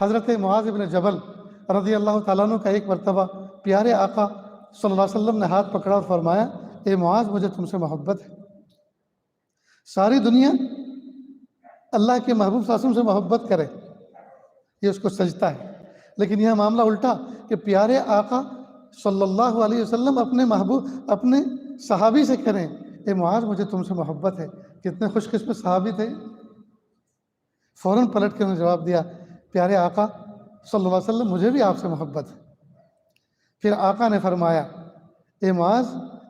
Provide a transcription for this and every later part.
حضرت معاذ بن جبل رضی اللہ تعالیٰ عنہ کا ایک مرتبہ پیارے آقا صلی اللہ علیہ وسلم نے ہاتھ پکڑا اور فرمایا، اے معاذ مجھے تم سے محبت ہے۔ ساری دنیا اللہ کے محبوب صلی اللہ علیہ وسلم سے محبت کرے، یہ اس کو سجتا ہے، لیکن یہ معاملہ الٹا کہ پیارے آقا صلی اللہ علیہ وسلم اپنے محبوب اپنے صحابی سے کریں، اے معاذ مجھے تم سے محبت ہے۔ کتنے خوش قسمت صحابی تھے، فوراً پلٹ کے انہوں نے جواب دیا، پیارے آقا صلی اللہ علیہ وسلم مجھے بھی آپ سے محبت ہے۔ پھر آقا نے فرمایا، اے معاذ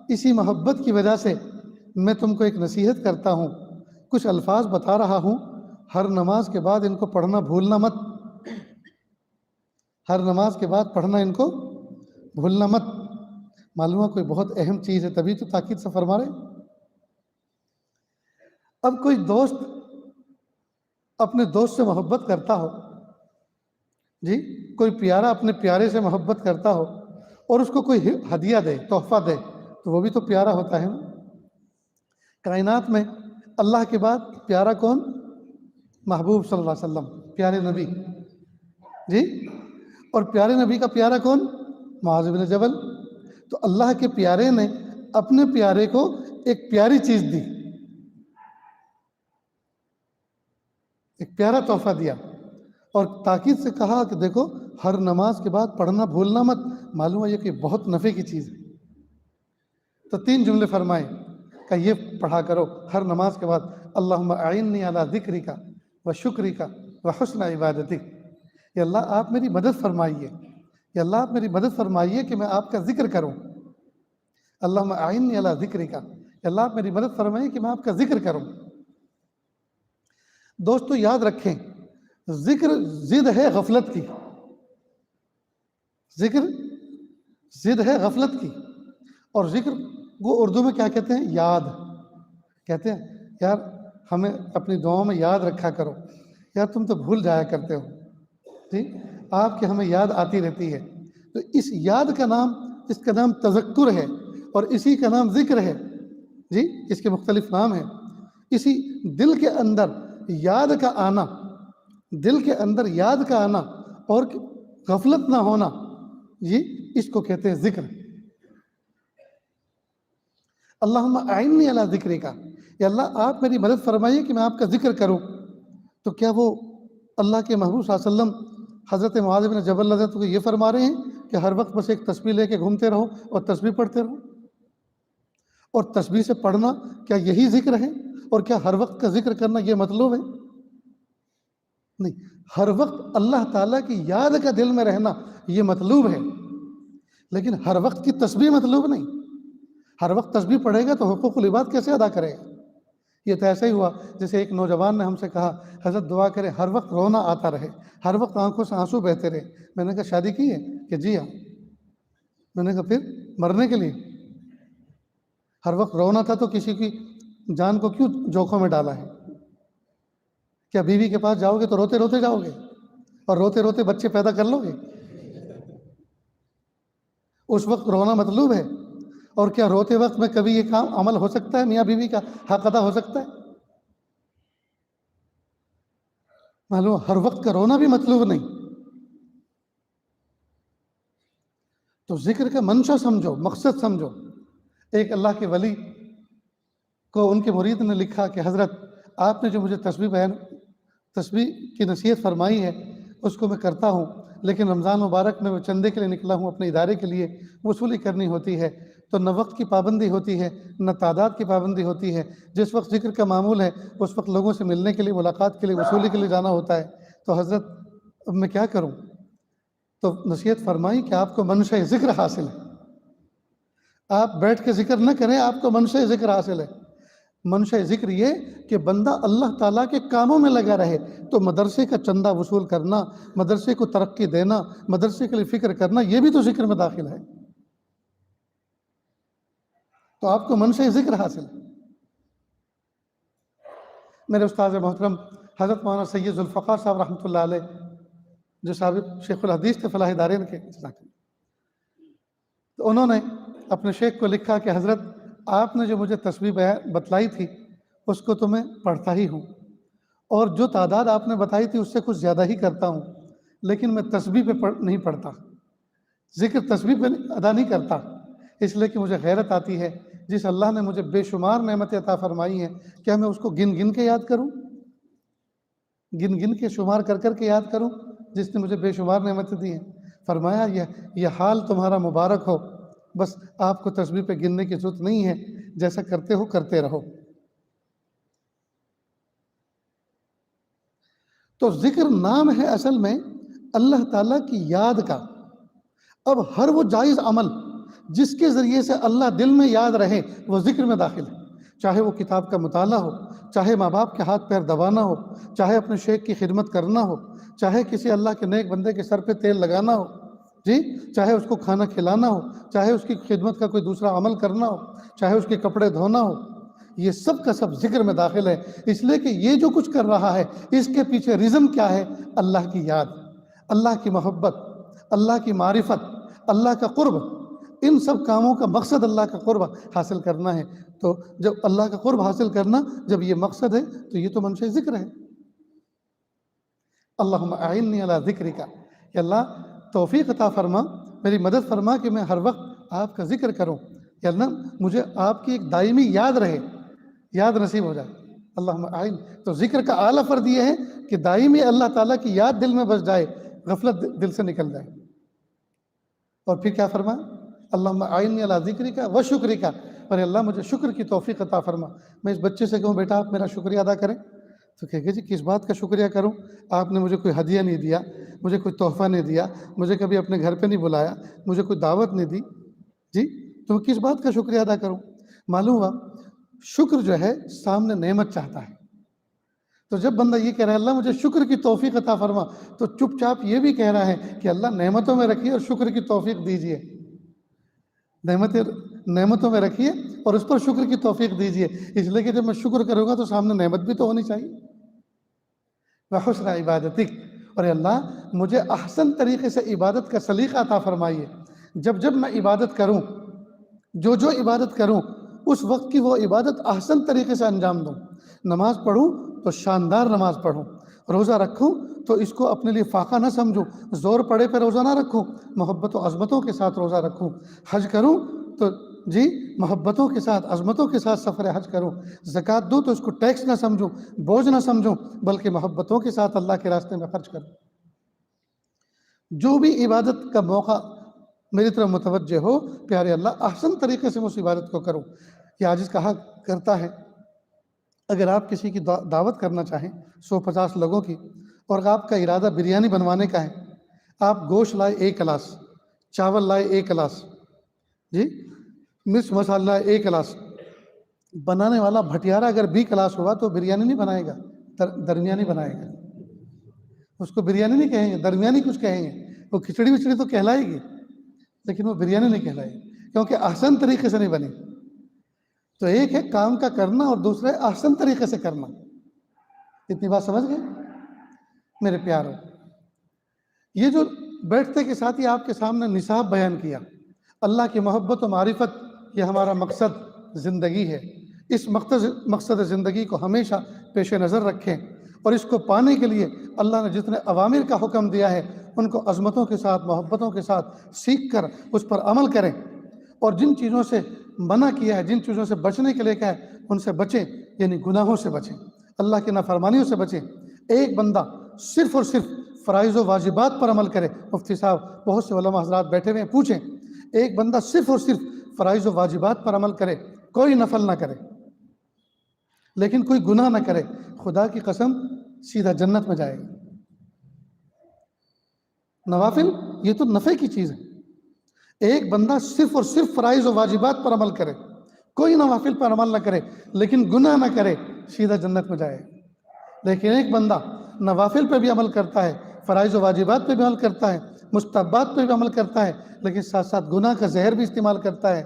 اسی محبت کی وجہ سے میں تم کو ایک نصیحت کرتا ہوں، کچھ الفاظ بتا رہا ہوں، ہر نماز کے بعد ان کو پڑھنا بھولنا مت، ہر نماز کے بعد پڑھنا ان کو بھولنا مت۔ معلوم ہے کوئی بہت اہم چیز ہے، تبھی تو تاکید سے فرما رہے۔ اب کوئی دوست اپنے دوست سے محبت کرتا ہو، جی کوئی پیارا اپنے پیارے سے محبت کرتا ہو اور اس کو کوئی ہدیہ دے، تحفہ دے، تو وہ بھی تو پیارا ہوتا ہے نا۔ کائنات میں اللہ کے بعد پیارا کون؟ محبوب صلی اللہ علیہ وسلم، پیارے نبی، جی، اور پیارے نبی کا پیارا کون؟ معاذ بن جبل۔ تو اللہ کے پیارے نے اپنے پیارے کو ایک پیاری چیز دی، ایک پیارا تحفہ دیا، اور تاکید سے کہا کہ دیکھو ہر نماز کے بعد پڑھنا بھولنا مت۔ معلوم ہے یہ کہ بہت نفع کی چیز ہے۔ تو 3 جملے فرمائے کہ یہ پڑھا کرو ہر نماز کے بعد، اللہم اعنی علی ذکرک و شکرک و حسن عبادتک۔ یا اللہ آپ میری مدد فرمائیے، یا اللہ آپ میری مدد فرمائیے کہ میں آپ کا ذکر کروں۔ اللہم اعنی علی ذکرک، یا اللہ آپ میری مدد فرمائیے کہ میں آپ کا ذکر کروں۔ دوستو یاد رکھیں، ذکر ضد ہے غفلت کی، ذکر ضد ہے غفلت کی، اور ذکر کو اردو میں کیا کہتے ہیں؟ یاد کہتے ہیں۔ یار ہمیں اپنی دعاؤں میں یاد رکھا کرو، یار تم تو بھول جایا کرتے ہو، جی آپ کے ہمیں یاد آتی رہتی ہے۔ تو اس یاد کا نام، اس کا نام تذکر ہے، اور اسی کا نام ذکر ہے، جی اس کے مختلف نام ہیں۔ اسی دل کے اندر یاد کا آنا، دل کے اندر یاد کا آنا اور غفلت نہ ہونا، جی اس کو کہتے ہیں ذکر۔ اللہم اعنی علی ذکرک، یا اللہ آپ میری مدد فرمائیے کہ میں آپ کا ذکر کروں۔ تو کیا وہ اللہ کے محبوب صلی اللہ علیہ وسلم حضرت معاذ بن جبل رضی اللہ عنہ کو یہ فرما رہے ہیں کہ ہر وقت بس ایک تسبیح لے کے گھومتے رہو اور تسبیح پڑھتے رہو؟ اور تسبیح سے پڑھنا کیا یہی ذکر ہے؟ اور کیا ہر وقت کا ذکر کرنا یہ مطلوب ہے؟ نہیں، ہر وقت اللہ تعالیٰ کی یاد کا دل میں رہنا یہ مطلوب ہے، لیکن ہر وقت کی تسبیح مطلوب نہیں۔ ہر وقت تسبیح پڑھے گا تو حقوق العباد کیسے ادا کرے گا؟ یہ تو ایسا ہی ہوا جیسے ایک نوجوان نے ہم سے کہا، حضرت دعا کرے ہر وقت رونا آتا رہے، ہر وقت آنکھوں سے آنسو بہتے رہے۔ میں نے کہا شادی کی ہے؟ کہ جی ہاں۔ میں نے کہا پھر مرنے کے لیے؟ ہر وقت رونا تھا تو کسی کی جان کو کیوں جوکھوں میں ڈالا ہے؟ کیا بیوی کے پاس جاؤ گے تو روتے روتے جاؤ گے اور روتے روتے بچے پیدا کر لو گے؟ اس وقت رونا مطلوب ہے۔ اور کیا روتے وقت میں کبھی یہ کام عمل ہو سکتا ہے؟ میاں بیوی کا حق ادا ہو سکتا ہے؟ معلوم ہر وقت کا رونا بھی مطلوب نہیں۔ تو ذکر کا منشا سمجھو، مقصد سمجھو۔ ایک اللہ کے ولی کو ان کے مرید نے لکھا کہ حضرت آپ نے جو مجھے تسبیح کی نصیحت فرمائی ہے اس کو میں کرتا ہوں، لیکن رمضان مبارک میں چندے کے لیے نکلا ہوں، اپنے ادارے کے لیے وصولی کرنی ہوتی ہے، تو نہ وقت کی پابندی ہوتی ہے نہ تعداد کی پابندی ہوتی ہے۔ جس وقت ذکر کا معمول ہے اس وقت لوگوں سے ملنے کے لیے، ملاقات کے لیے، وصولی کے لیے جانا ہوتا ہے۔ تو حضرت اب میں کیا کروں؟ تو نصیحت فرمائی کہ آپ کو منشا ذکر حاصل ہے، آپ بیٹھ کے ذکر نہ کریں، آپ کو منشا ذکر حاصل ہے۔ منشا ذکر یہ کہ بندہ اللہ تعالیٰ کے کاموں میں لگا رہے۔ تو مدرسے کا چندہ وصول کرنا، مدرسے کو ترقی دینا، مدرسے کے لیے فکر کرنا، یہ بھی تو ذکر میں داخل ہے۔ تو آپ کو منشا ذکر حاصل ہے۔ میرے استاد محترم حضرت مولانا سید ذوالفقار صاحب رحمۃ اللہ علیہ، جو سابق شیخ الحدیث تھے فلاح دارین کے، تو انہوں نے اپنے شیخ کو لکھا کہ حضرت آپ نے جو مجھے تسبیح بتلائی تھی اس کو تو میں پڑھتا ہی ہوں، اور جو تعداد آپ نے بتائی تھی اس سے کچھ زیادہ ہی کرتا ہوں، لیکن میں تسبیح پہ نہیں پڑھتا، ذکر تسبیح پہ ادا نہیں کرتا، اس لیے کہ مجھے غیرت آتی ہے جس اللہ نے مجھے بے شمار نعمتیں عطا فرمائی ہیں، کیا میں اس کو گن گن کے یاد کروں، گن گن کے شمار کر کر کے یاد کروں جس نے مجھے بے شمار نعمتیں دی ہیں؟ فرمایا یہ حال تمہارا مبارک ہو، بس آپ کو تسبیح پہ گننے کی ضرورت نہیں ہے، جیسا کرتے ہو کرتے رہو۔ تو ذکر نام ہے اصل میں اللہ تعالیٰ کی یاد کا۔ اب ہر وہ جائز عمل جس کے ذریعے سے اللہ دل میں یاد رہے وہ ذکر میں داخل ہے، چاہے وہ کتاب کا مطالعہ ہو، چاہے ماں باپ کے ہاتھ پیر دبانا ہو، چاہے اپنے شیخ کی خدمت کرنا ہو، چاہے کسی اللہ کے نیک بندے کے سر پہ تیل لگانا ہو، چاہے اس کو کھانا کھلانا ہو، چاہے اس کی خدمت کا کوئی دوسرا عمل کرنا ہو، چاہے اس کے کپڑے دھونا ہو، یہ سب کا سب ذکر میں داخل ہے، اس لیے کہ یہ جو کچھ کر رہا ہے اس کے پیچھے ریزن کیا ہے؟ اللہ کی یاد، اللہ کی محبت، اللہ کی معرفت، اللہ کا قرب۔ ان سب کاموں کا مقصد اللہ کا قرب حاصل کرنا ہے، تو جب اللہ کا قرب حاصل کرنا جب یہ مقصد ہے تو یہ تو منشأ ذکر ہے۔ اللہم اعنی علی ذکرک، کہ اللہ توفیق عطا فرما، میری مدد فرما کہ میں ہر وقت آپ کا ذکر کروں، کہ اللہ مجھے آپ کی ایک دائمی یاد رہے، یاد نصیب ہو جائے۔ اللہم اعن، تو ذکر کا اعلیٰ فرد یہ ہے کہ دائمی اللہ تعالیٰ کی یاد دل میں بس جائے، غفلت دل سے نکل جائے۔ اور پھر کیا فرما؟ اللہم اعنی علی ذکرک و شکرک، اور اللہ مجھے شکر کی توفیق عطا فرما۔ میں اس بچے سے کہوں بیٹا آپ میرا شکریہ ادا کریں، تو کہے گا جی کس بات کا شکریہ کروں؟ آپ نے مجھے کوئی ہدیہ نہیں دیا، مجھے کوئی تحفہ نہیں دیا، مجھے کبھی اپنے گھر پہ نہیں بلایا، مجھے کوئی دعوت نہیں دی، جی تو میں کس بات کا شکریہ ادا کروں؟ معلوم ہوا شکر جو ہے سامنے نعمت چاہتا ہے، تو جب بندہ یہ کہہ رہا ہے اللہ مجھے شکر کی توفیق عطا فرما، تو چپ چاپ یہ بھی کہہ رہا ہے کہ اللہ نعمتوں میں رکھیے اور شکر کی توفیق دیجئے، نعمتوں میں رکھیے اور اس پر شکر کی توفیق دیجئے، اس لیے کہ جب میں شکر کروں گا تو سامنے نعمت بھی تو ہونی چاہیے۔ وحسن عبادتک، اور اللہ مجھے احسن طریقے سے عبادت کا سلیقہ عطا فرمائیے، جب جب میں عبادت کروں، جو عبادت کروں اس وقت کی وہ عبادت احسن طریقے سے انجام دوں، نماز پڑھوں تو شاندار نماز پڑھوں، روزہ رکھوں تو اس کو اپنے لیے فاقہ نہ سمجھوں، زور پڑے پہ روزہ نہ رکھوں، محبت و عظمتوں کے ساتھ روزہ رکھوں، حج کروں تو محبتوں کے ساتھ عظمتوں کے ساتھ سفر حج کروں، زکوٰۃ دوں تو اس کو ٹیکس نہ سمجھوں، بوجھ نہ سمجھوں، بلکہ محبتوں کے ساتھ اللہ کے راستے میں خرچ کروں۔ جو بھی عبادت کا موقع میری طرف متوجہ ہو، پیارے اللہ احسن طریقے سے میں اس عبادت کو کروں۔ یہ عاجز کہا کرتا ہے اگر آپ کسی کی دعوت کرنا چاہیں 150 لوگوں کی، اور آپ کا ارادہ بریانی بنوانے کا ہے، آپ گوشت لائے 1 گلاس، چاول لائے 1 گلاس، مرچ مسالہ لائے 1 گلاس، بنانے والا بھٹیارا اگر 20 گلاس ہوا تو بریانی نہیں بنائے گا، درمیانی بنائے گا، اس کو بریانی نہیں کہیں گے، درمیانی کچھ کہیں گے، وہ کھچڑی وچڑی تو کہلائے گی لیکن وہ بریانی نہیں کہلائے گی، کیونکہ احسن طریقے سے نہیں بنی۔ تو ایک ہے کام کا کرنا اور دوسرا ہے احسن طریقے سے کرنا۔ اتنی بات سمجھ گئے میرے پیاروں؟ یہ جو بیٹھتے کے ساتھ ہی آپ کے سامنے نصاب بیان کیا، اللہ کی محبت و معرفت، یہ ہمارا مقصد زندگی ہے، اس مقصد زندگی کو ہمیشہ پیش نظر رکھیں، اور اس کو پانے کے لیے اللہ نے جتنے اوامر کا حکم دیا ہے ان کو عظمتوں کے ساتھ محبتوں کے ساتھ سیکھ کر اس پر عمل کریں، اور جن چیزوں سے منع کیا ہے، جن چیزوں سے بچنے کے لیے کہا ہے ان سے بچیں، یعنی گناہوں سے بچیں، اللہ کی نافرمانیوں سے بچیں۔ ایک بندہ صرف اور صرف فرائض و واجبات پر عمل کرے، مفتی صاحب بہت سے علماء حضرات بیٹھے ہوئے ہیں، پوچھیں، ایک بندہ صرف اور صرف فرائض و واجبات پر عمل کرے، کوئی نفل نہ کرے، لیکن کوئی گناہ نہ کرے، خدا کی قسم سیدھا جنت میں جائے گا۔ نوافل یہ تو نفع کی چیز ہے، ایک بندہ صرف اور صرف فرائض و واجبات پر عمل کرے، کوئی نوافل پر عمل نہ کرے، لیکن گناہ نہ کرے، سیدھا جنت میں جائے گا۔ لیکن ایک بندہ نوافل پہ بھی عمل کرتا ہے، فرائض و واجبات پہ بھی عمل کرتا ہے، مستحبات پہ بھی عمل کرتا ہے، لیکن ساتھ ساتھ گناہ کا زہر بھی استعمال کرتا ہے،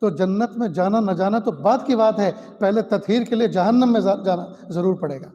تو جنت میں جانا نہ جانا تو بعد کی بات ہے، پہلے تطہیر کے لیے جہنم میں جانا ضرور پڑے گا۔